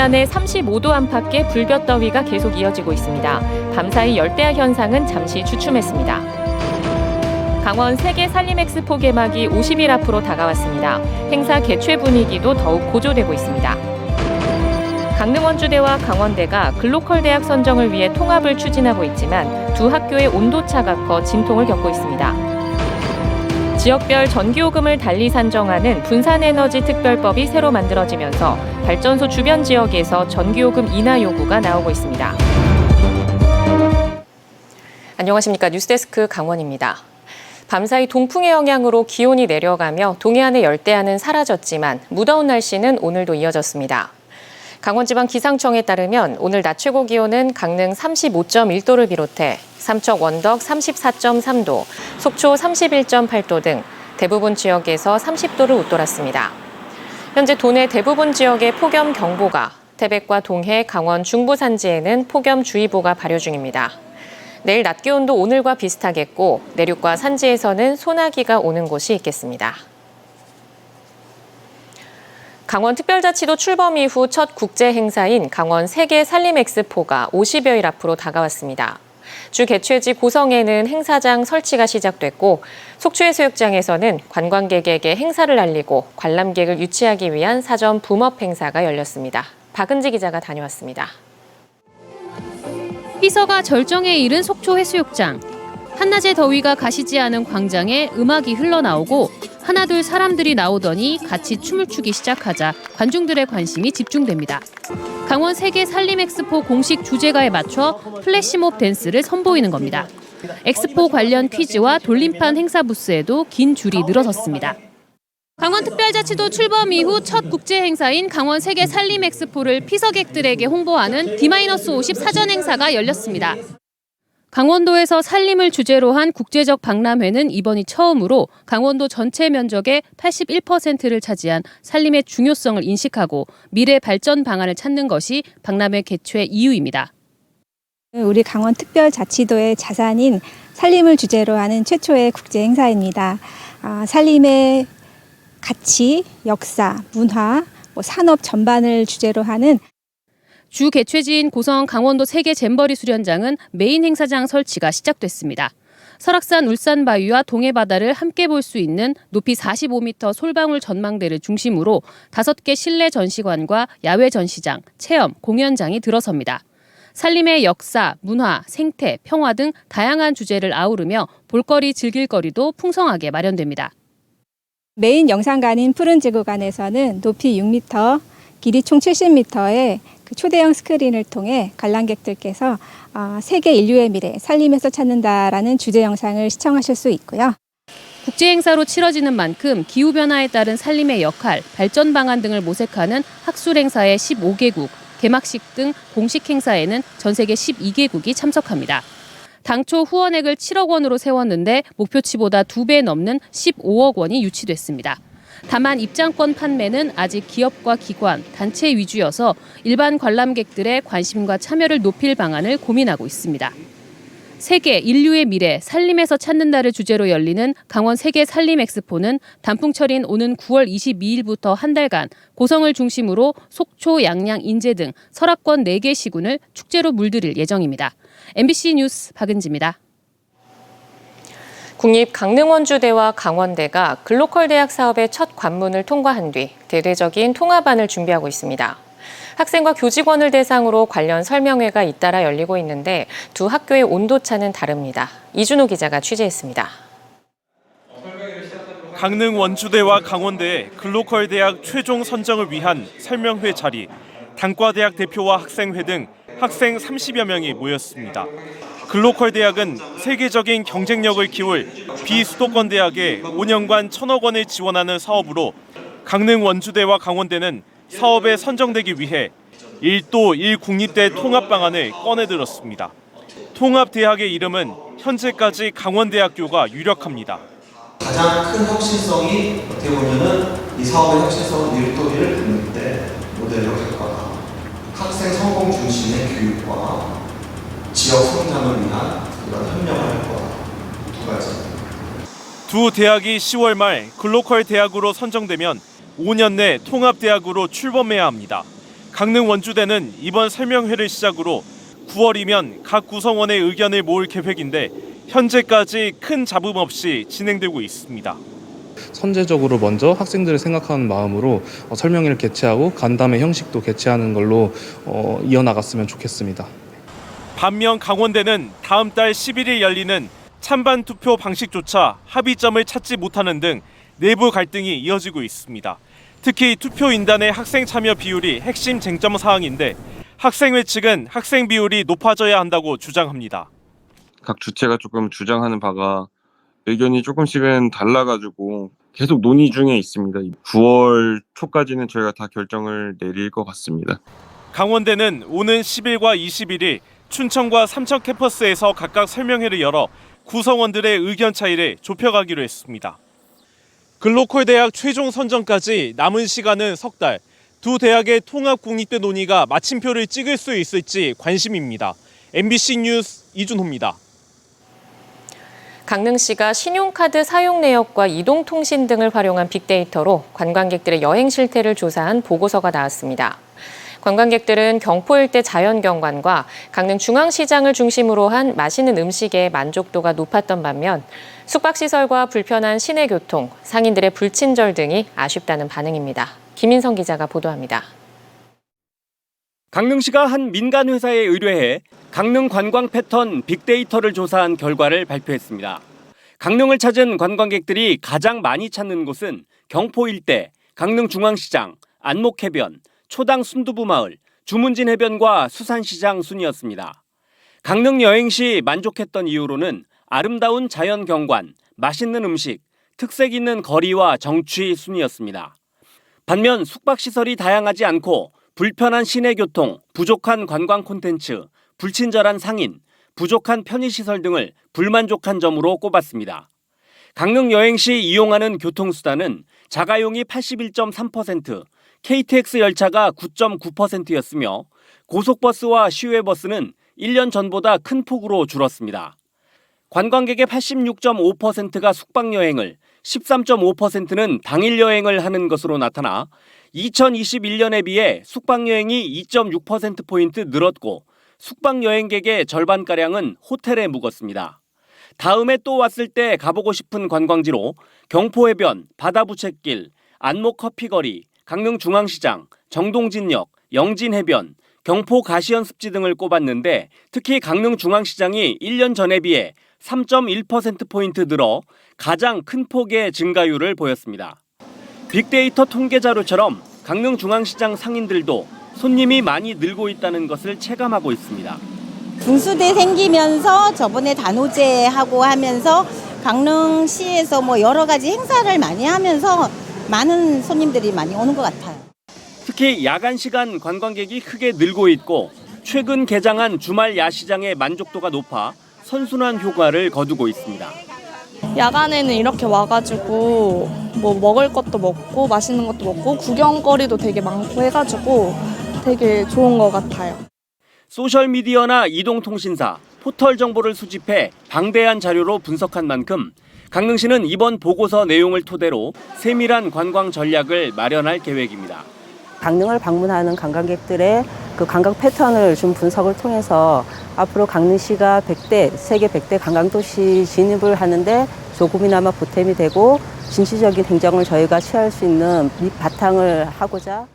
동해안의 35도 안팎의 불볕더위가 계속 이어지고 있습니다. 밤사이 열대야 현상은 잠시 주춤했습니다. 강원 세계 산림 엑스포 개막이 50일 앞으로 다가왔습니다. 행사 개최 분위기도 더욱 고조되고 있습니다. 강릉 원주대와 강원대가 글로컬 대학 선정을 위해 통합을 추진하고 있지만 두 학교의 온도차가 커 진통을 겪고 있습니다. 지역별 전기요금을 달리 산정하는 분산에너지특별법이 새로 만들어지면서 발전소 주변 지역에서 전기요금 인하 요구가 나오고 있습니다. 안녕하십니까. 뉴스데스크 강원입니다. 밤사이 동풍의 영향으로 기온이 내려가며 동해안의 열대야는 사라졌지만 무더운 날씨는 오늘도 이어졌습니다. 강원지방기상청에 따르면 오늘 낮 최고 기온은 강릉 35.1도를 비롯해 삼척 원덕 34.3도, 속초 31.8도 등 대부분 지역에서 30도를 웃돌았습니다. 현재 도내 대부분 지역에 폭염경보가, 태백과 동해, 강원 중부 산지에는 폭염주의보가 발효 중입니다. 내일 낮 기온도 오늘과 비슷하겠고 내륙과 산지에서는 소나기가 오는 곳이 있겠습니다. 강원특별자치도 출범 이후 첫 국제 행사인 강원 세계 산림 엑스포가 50여일 앞으로 다가왔습니다. 주 개최지 고성에는 행사장 설치가 시작됐고 속초해수욕장에서는 관광객에게 행사를 알리고 관람객을 유치하기 위한 사전 붐업 행사가 열렸습니다. 박은지 기자가 다녀왔습니다. 피서가 절정에 이른 속초해수욕장. 한낮의 더위가 가시지 않은 광장에 음악이 흘러나오고 하나둘 사람들이 나오더니 같이 춤을 추기 시작하자 관중들의 관심이 집중됩니다. 강원 세계 산림 엑스포 공식 주제가에 맞춰 플래시몹 댄스를 선보이는 겁니다. 엑스포 관련 퀴즈와 돌림판 행사 부스에도 긴 줄이 늘어섰습니다. 강원특별자치도 출범 이후 첫 국제 행사인 강원 세계 산림 엑스포를 피서객들에게 홍보하는 D-50 사전 행사가 열렸습니다. 강원도에서 산림을 주제로 한 국제적 박람회는 이번이 처음으로 강원도 전체 면적의 81%를 차지한 산림의 중요성을 인식하고 미래 발전 방안을 찾는 것이 박람회 개최 이유입니다. 우리 강원특별자치도의 자산인 산림을 주제로 하는 최초의 국제 행사입니다. 산림의 가치, 역사, 문화, 산업 전반을 주제로 하는 주 개최지인 고성 강원도 세계 잼버리 수련장은 메인 행사장 설치가 시작됐습니다. 설악산 울산바위와 동해바다를 함께 볼 수 있는 높이 45m 솔방울 전망대를 중심으로 5개 실내 전시관과 야외 전시장, 체험, 공연장이 들어섭니다. 산림의 역사, 문화, 생태, 평화 등 다양한 주제를 아우르며 볼거리, 즐길거리도 풍성하게 마련됩니다. 메인 영상관인 푸른 지구관에서는 높이 6m, 길이 총 70m의 초대형 스크린을 통해 관람객들께서 세계 인류의 미래, 산림에서 찾는다라는 주제 영상을 시청하실 수 있고요. 국제 행사로 치러지는 만큼 기후변화에 따른 산림의 역할, 발전 방안 등을 모색하는 학술 행사의 15개국, 개막식 등 공식 행사에는 전 세계 12개국이 참석합니다. 당초 후원액을 7억 원으로 세웠는데 목표치보다 2배 넘는 15억 원이 유치됐습니다. 다만 입장권 판매는 아직 기업과 기관, 단체 위주여서 일반 관람객들의 관심과 참여를 높일 방안을 고민하고 있습니다. 세계 인류의 미래, 산림에서 찾는다를 주제로 열리는 강원 세계 산림 엑스포는 단풍철인 오는 9월 22일부터 한 달간 고성을 중심으로 속초, 양양, 인제 등 설악권 4개 시군을 축제로 물들일 예정입니다. MBC 뉴스 박은지입니다. 국립 강릉원주대와 강원대가 글로컬 대학 사업의 첫 관문을 통과한 뒤 대대적인 통합안을 준비하고 있습니다. 학생과 교직원을 대상으로 관련 설명회가 잇따라 열리고 있는데 두 학교의 온도차는 다릅니다. 이준호 기자가 취재했습니다. 강릉 원주대와 강원대의 글로컬 대학 최종 선정을 위한 설명회 자리, 단과대학 대표와 학생회 등 학생 30여 명이 모였습니다. 글로컬 대학은 세계적인 경쟁력을 키울 비수도권 대학에 5년간 1,000억 원을 지원하는 사업으로 강릉 원주대와 강원대는 사업에 선정되기 위해 1도 1국립대 통합 방안을 꺼내들었습니다. 통합대학의 이름은 현재까지 강원대학교가 유력합니다. 가장 큰 혁신성이 어떻게 보면은 이 사업의 혁신성은 1도 1국립대 모델로 갈 거다. 학생 성공 중심의 교육과 지역 성장을 위한 그런 협력을 할 거다. 두 가지. 두 대학이 10월 말 글로컬 대학으로 선정되면 5년 내 통합대학으로 출범해야 합니다. 강릉 원주대는 이번 설명회를 시작으로 9월이면 각 구성원의 의견을 모을 계획인데 현재까지 큰 잡음 없이 진행되고 있습니다. 선제적으로 먼저 학생들을 생각하는 마음으로 설명회를 개최하고 간담회 형식도 개최하는 걸로 이어나갔으면 좋겠습니다. 반면 강원대는 다음 달 11일 열리는 찬반 투표 방식조차 합의점을 찾지 못하는 등 내부 갈등이 이어지고 있습니다. 특히 투표 인단의 학생 참여 비율이 핵심 쟁점 사항인데 학생회 측은 학생 비율이 높아져야 한다고 주장합니다. 각 주체가 조금 주장하는 바가 의견이 조금씩은 달라가지고 계속 논의 중에 있습니다. 9월 초까지는 저희가 다 결정을 내릴 것 같습니다. 강원대는 오는 10일과 21일 춘천과 삼천 캠퍼스에서 각각 설명회를 열어 구성원들의 의견 차이를 좁혀가기로 했습니다. 글로컬 대학 최종 선정까지 남은 시간은 석 달. 두 대학의 통합 국립대 논의가 마침표를 찍을 수 있을지 관심입니다. MBC 뉴스 이준호입니다. 강릉시가 신용카드 사용 내역과 이동통신 등을 활용한 빅데이터로 관광객들의 여행 실태를 조사한 보고서가 나왔습니다. 관광객들은 경포 일대 자연경관과 강릉 중앙시장을 중심으로 한 맛있는 음식에 만족도가 높았던 반면 숙박시설과 불편한 시내 교통, 상인들의 불친절 등이 아쉽다는 반응입니다. 김인성 기자가 보도합니다. 강릉시가 한 민간 회사에 의뢰해 강릉 관광 패턴 빅데이터를 조사한 결과를 발표했습니다. 강릉을 찾은 관광객들이 가장 많이 찾는 곳은 경포 일대, 강릉 중앙시장, 안목해변, 초당 순두부마을, 주문진 해변과 수산시장 순이었습니다. 강릉 여행 시 만족했던 이유로는 아름다운 자연 경관, 맛있는 음식, 특색 있는 거리와 정취 순이었습니다. 반면 숙박시설이 다양하지 않고 불편한 시내 교통, 부족한 관광 콘텐츠, 불친절한 상인, 부족한 편의시설 등을 불만족한 점으로 꼽았습니다. 강릉 여행 시 이용하는 교통수단은 자가용이 81.3%, KTX 열차가 9.9%였으며 고속버스와 시외버스는 1년 전보다 큰 폭으로 줄었습니다. 관광객의 86.5%가 숙박여행을, 13.5%는 당일여행을 하는 것으로 나타나 2021년에 비해 숙박여행이 2.6%포인트 늘었고 숙박여행객의 절반가량은 호텔에 묵었습니다. 다음에 또 왔을 때 가보고 싶은 관광지로 경포해변, 바다부채길, 안목커피거리, 강릉중앙시장, 정동진역, 영진해변, 경포 가시연습지 등을 꼽았는데 특히 강릉중앙시장이 1년 전에 비해 3.1%포인트 늘어 가장 큰 폭의 증가율을 보였습니다. 빅데이터 통계 자료처럼 강릉중앙시장 상인들도 손님이 많이 늘고 있다는 것을 체감하고 있습니다. 분수대 생기면서 저번에 단오제하고 하면서 강릉시에서 뭐 여러 가지 행사를 많이 하면서 많은 손님들이 많이 오는 것 같아요. 특히 야간 시간 관광객이 크게 늘고 있고 최근 개장한 주말 야시장의 만족도가 높아 선순환 효과를 거두고 있습니다. 야간에는 이렇게 와가지고 뭐 먹을 것도 먹고 맛있는 것도 먹고 구경거리도 되게 많고 해가지고 되게 좋은 것 같아요. 소셜미디어나 이동통신사, 포털 정보를 수집해 방대한 자료로 분석한 만큼 강릉시는 이번 보고서 내용을 토대로 세밀한 관광 전략을 마련할 계획입니다. 강릉을 방문하는 관광객들의 그 관광 패턴을 좀 분석을 통해서 앞으로 강릉시가 세계 100대 관광도시 진입을 하는데 조금이나마 보탬이 되고 진취적인 행정을 저희가 취할 수 있는 밑바탕을 하고자.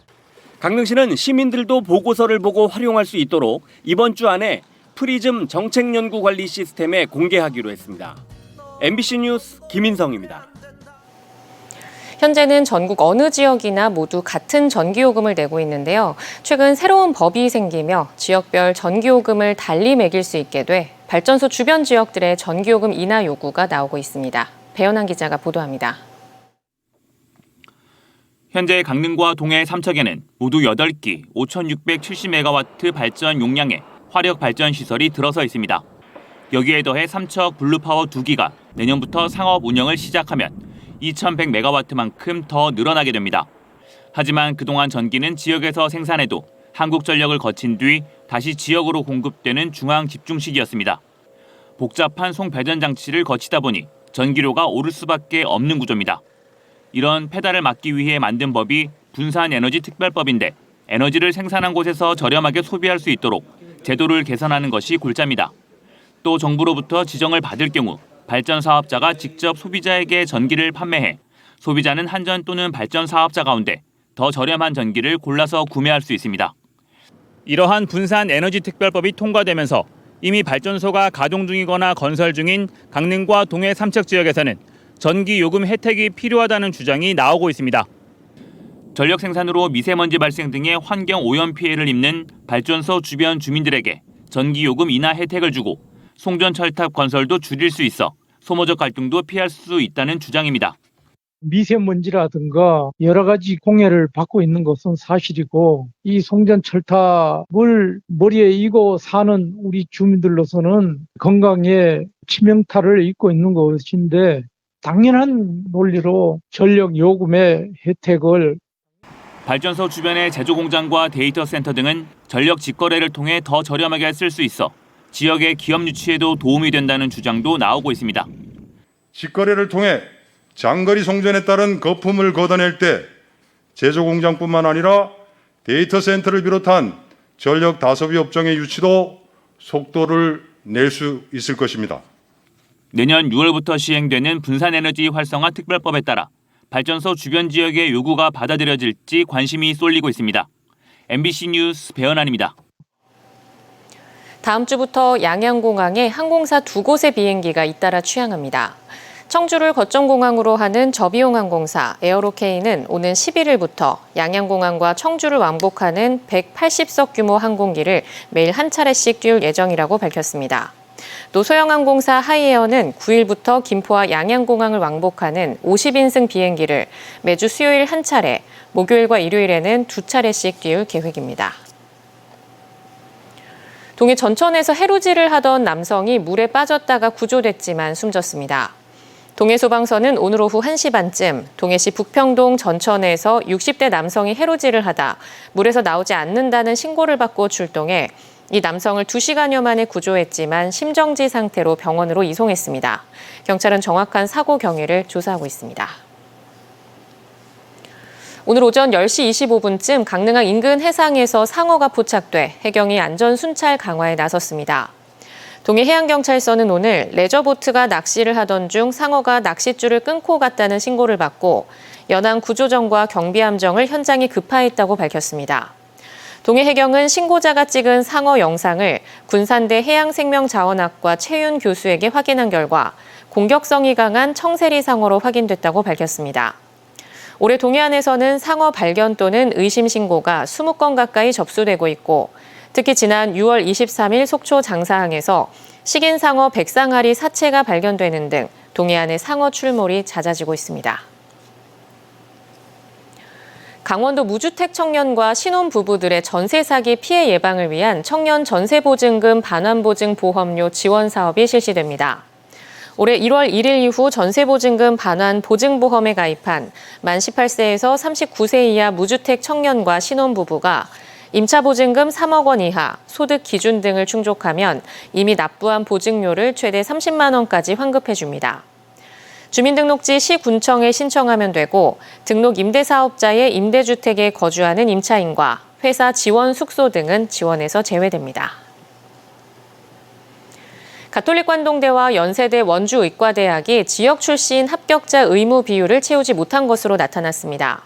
강릉시는 시민들도 보고서를 보고 활용할 수 있도록 이번 주 안에 프리즘 정책연구관리 시스템에 공개하기로 했습니다. MBC 뉴스 김인성입니다. 현재는 전국 어느 지역이나 모두 같은 전기요금을 내고 있는데요. 최근 새로운 법이 생기며 지역별 전기요금을 달리 매길 수 있게 돼 발전소 주변 지역들의 전기요금 인하 요구가 나오고 있습니다. 배현환 기자가 보도합니다. 현재 강릉과 동해 삼척에는 모두 8기 5,670메가와트 발전 용량의 화력 발전 시설이 들어서 있습니다. 여기에 더해 삼척 블루파워 2기가 내년부터 상업 운영을 시작하면 2,100메가와트만큼 더 늘어나게 됩니다. 하지만 그동안 전기는 지역에서 생산해도 한국전력을 거친 뒤 다시 지역으로 공급되는 중앙집중식이었습니다. 복잡한 송배전 장치를 거치다 보니 전기료가 오를 수밖에 없는 구조입니다. 이런 폐달을 막기 위해 만든 법이 분산에너지 특별법인데 에너지를 생산한 곳에서 저렴하게 소비할 수 있도록 제도를 개선하는 것이 골자입니다. 또 정부로부터 지정을 받을 경우 발전 사업자가 직접 소비자에게 전기를 판매해 소비자는 한전 또는 발전 사업자 가운데 더 저렴한 전기를 골라서 구매할 수 있습니다. 이러한 분산 에너지 특별법이 통과되면서 이미 발전소가 가동 중이거나 건설 중인 강릉과 동해 삼척 지역에서는 전기 요금 혜택이 필요하다는 주장이 나오고 있습니다. 전력 생산으로 미세먼지 발생 등의 환경 오염 피해를 입는 발전소 주변 주민들에게 전기 요금 인하 혜택을 주고 송전 철탑 건설도 줄일 수 있어 소모적 갈등도 피할 수 있다는 주장입니다. 미세먼지라든가 여러 가지 공해를 받고 있는 것은 사실이고, 이 송전 철탑을 머리에 이고 사는 우리 주민들로서는 건강에 치명타를 입고 있는 것인데, 당연한 논리로 전력 요금의 혜택을 발전소 주변의 제조 공장과 데이터 센터 등은 전력 직거래를 통해 더 저렴하게 쓸 수 있어 지역의 기업 유치에도 도움이 된다는 주장도 나오고 있습니다. 직거래를 통해 장거리 송전에 따른 거품을 걷어낼 때 제조 공장뿐만 아니라 데이터 센터를 비롯한 전력 다소비 업종의 유치도 속도를 낼 수 있을 것입니다. 내년 6월부터 시행되는 분산에너지 활성화 특별법에 따라 발전소 주변 지역의 요구가 받아들여질지 관심이 쏠리고 있습니다. MBC 뉴스 배현환입니다. 다음 주부터 양양공항에 항공사 2곳의 비행기가 잇따라 취항합니다. 청주를 거점공항으로 하는 저비용항공사 에어로케이는 오는 11일부터 양양공항과 청주를 왕복하는 180석 규모 항공기를 매일 한 차례씩 뛸 예정이라고 밝혔습니다. 또 소형항공사 하이에어는 9일부터 김포와 양양공항을 왕복하는 50인승 비행기를 매주 수요일 한 차례, 목요일과 일요일에는 2차례씩 띄울 계획입니다. 동해 전천에서 해루질을 하던 남성이 물에 빠졌다가 구조됐지만 숨졌습니다. 동해소방서는 오늘 오후 1시 반쯤 동해시 북평동 전천에서 60대 남성이 해루질을 하다 물에서 나오지 않는다는 신고를 받고 출동해 이 남성을 2시간여 만에 구조했지만 심정지 상태로 병원으로 이송했습니다. 경찰은 정확한 사고 경위를 조사하고 있습니다. 오늘 오전 10시 25분쯤 강릉항 인근 해상에서 상어가 포착돼 해경이 안전 순찰 강화에 나섰습니다. 동해해양경찰서는 오늘 레저보트가 낚시를 하던 중 상어가 낚싯줄을 끊고 갔다는 신고를 받고 연안 구조정과 경비함정을 현장에 급파했다고 밝혔습니다. 동해해경은 신고자가 찍은 상어 영상을 군산대 해양생명자원학과 최윤 교수에게 확인한 결과 공격성이 강한 청세리 상어로 확인됐다고 밝혔습니다. 올해 동해안에서는 상어 발견 또는 의심 신고가 20건 가까이 접수되고 있고 특히 지난 6월 23일 속초 장사항에서 식인 상어 100쌍알이 사체가 발견되는 등 동해안의 상어 출몰이 잦아지고 있습니다. 강원도 무주택 청년과 신혼부부들의 전세 사기 피해 예방을 위한 청년 전세보증금 반환보증 보험료 지원 사업이 실시됩니다. 올해 1월 1일 이후 전세보증금 반환 보증보험에 가입한 만 18세에서 39세 이하 무주택 청년과 신혼부부가 임차보증금 3억 원 이하, 소득 기준 등을 충족하면 이미 납부한 보증료를 최대 30만 원까지 환급해 줍니다. 주민등록지 시군청에 신청하면 되고 등록 임대사업자의 임대주택에 거주하는 임차인과 회사 지원 숙소 등은 지원에서 제외됩니다. 가톨릭관동대와 연세대 원주의과대학이 지역 출신 합격자 의무 비율을 채우지 못한 것으로 나타났습니다.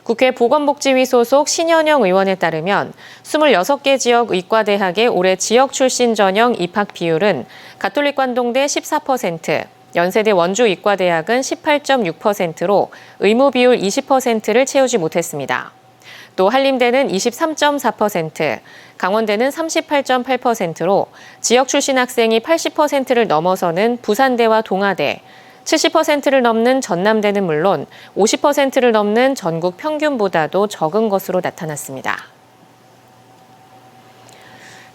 국회 보건복지위 소속 신현영 의원에 따르면 26개 지역 의과대학의 올해 지역 출신 전형 입학 비율은 가톨릭관동대 14%, 연세대 원주의과대학은 18.6%로 의무 비율 20%를 채우지 못했습니다. 또 한림대는 23.4%, 강원대는 38.8%로 지역 출신 학생이 80%를 넘어서는 부산대와 동아대, 70%를 넘는 전남대는 물론 50%를 넘는 전국 평균보다도 적은 것으로 나타났습니다.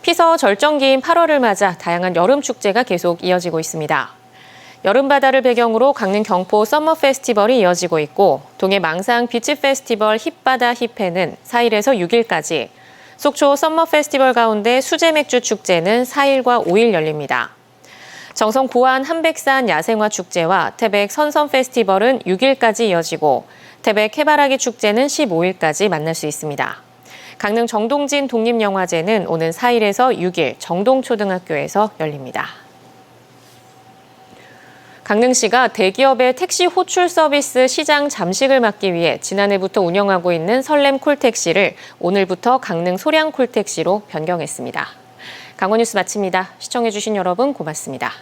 피서 절정기인 8월을 맞아 다양한 여름 축제가 계속 이어지고 있습니다. 여름바다를 배경으로 강릉 경포 썸머 페스티벌이 이어지고 있고 동해 망상 비치 페스티벌 힙바다 힙해는 4일에서 6일까지, 속초 썸머 페스티벌 가운데 수제맥주 축제는 4일과 5일 열립니다. 정선 고안 한백산 야생화 축제와 태백 선선 페스티벌은 6일까지 이어지고 태백 해바라기 축제는 15일까지 만날 수 있습니다. 강릉 정동진 독립영화제는 오는 4일에서 6일 정동초등학교에서 열립니다. 강릉시가 대기업의 택시 호출 서비스 시장 잠식을 막기 위해 지난해부터 운영하고 있는 설렘 콜택시를 오늘부터 강릉 소량 콜택시로 변경했습니다. 강원뉴스 마칩니다. 시청해주신 여러분 고맙습니다.